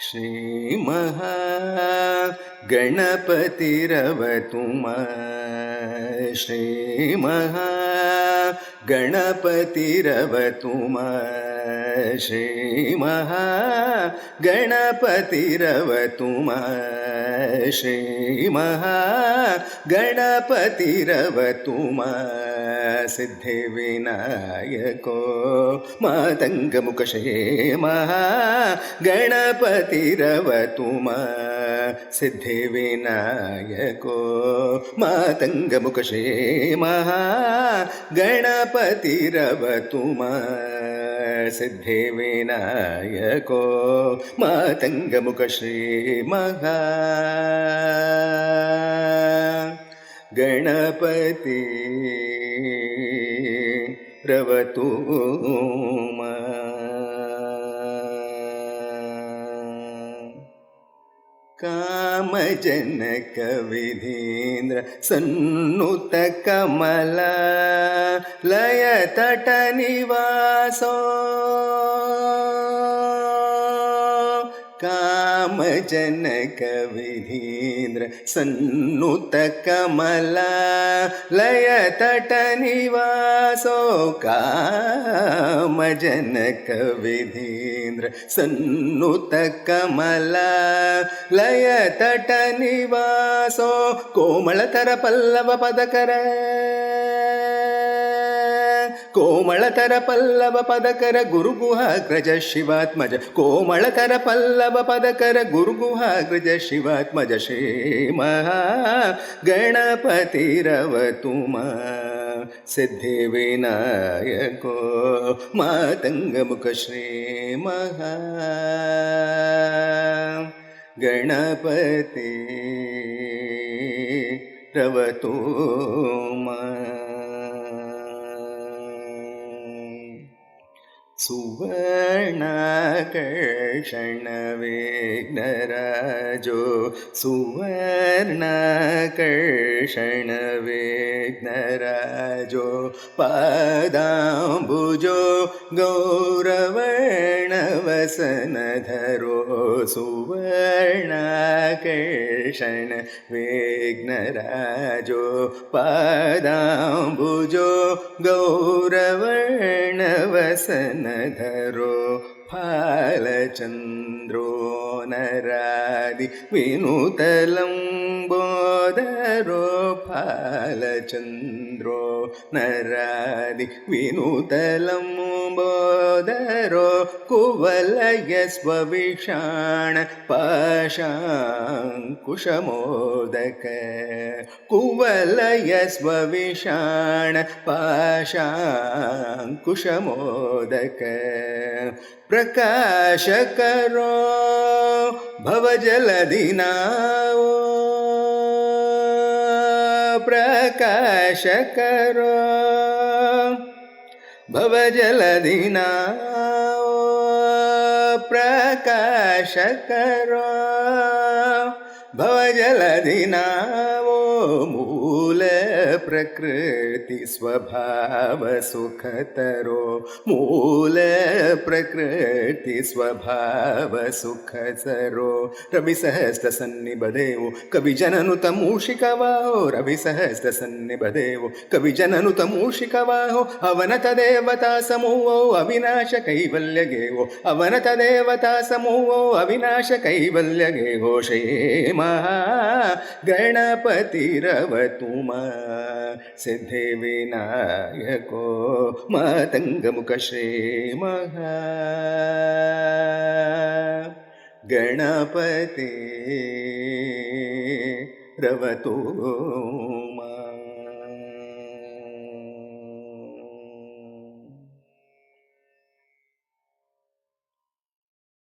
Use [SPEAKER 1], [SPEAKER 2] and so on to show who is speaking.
[SPEAKER 1] श्रीमहागणपतिरवतु मां श्रीमहागणपतिरवतु मां श्रीमहागणपतिरवतु मां श्रीमहागणपतिरवतु मां सिद्धिविनायको मातङ्गमुखक्षेमः गणपतिरवतु मां सिद्धिविनायको मातङ्गमुखक्षेमः गणपतिरवतु मां सिद्धिविनायको मातङ्गमुखक्षेमः गणपति रवतु कामजनक विधीन्द्र सन्नुत कमला लय तट निवासो कामजनक विधीन्द्र सन्नुत कमला लय तट निवासो कामजनक विधीन्द्र सन्नुत कमला लय तट निवासो कोमलतर पल्लव पदकर कोमलतर पल्लव पदकर गुरुगुहाग्रज शिवात्मज कोमलतर पल्लव पदकर गुरुगुहाग्रज शिवात्मज श्रीमहागणपतिरवतु मां सिद्धिविनायको मातङ्गमुखक्षेमः गणपति रवतु मां सुवर्णाकर्षण विघ्नराजो सुवर्णाकर्षण विघ्नराजो पादाम्बुजो गौरवर्णवसनधरो सुवर्णाकर्षण विघ्नराजो पादाम्बुजो गौरवर्णवसनधरो फालचन्द्रो नरादि विनुतलम्बोदरो फालचन्द्रो नरादि विनुतलम्बोदरो कुवलय स्वविषाण पाशाङ्कुशमोदक कुवलय स्वविषाण पाशाङ्कुशमोदक प्रकाश करो भवजलधिनाओ प्रकाश करो भवजलधिनाओ प्रकाश करो भवजलधिनाओ मूल प्रकृति स्वभाव सुखतरो मूल प्रकृति स्वभाव सुखतरो रविसहस्र सन्निबदेवो कविजननुत मूषिकवाहो रविसहस्र सन्निबदेवो कविजननुत मूषिकवाहो अवनत देवता समूहो अविनाश कैवल्यगेवो अवनत देवता समूहो अविनाश कैवल्यगेवो श्रीमहागणपतिरवतु मां सिद्धिविनायको मातङ्गमुखक्षेमः गणपति रवतु मां।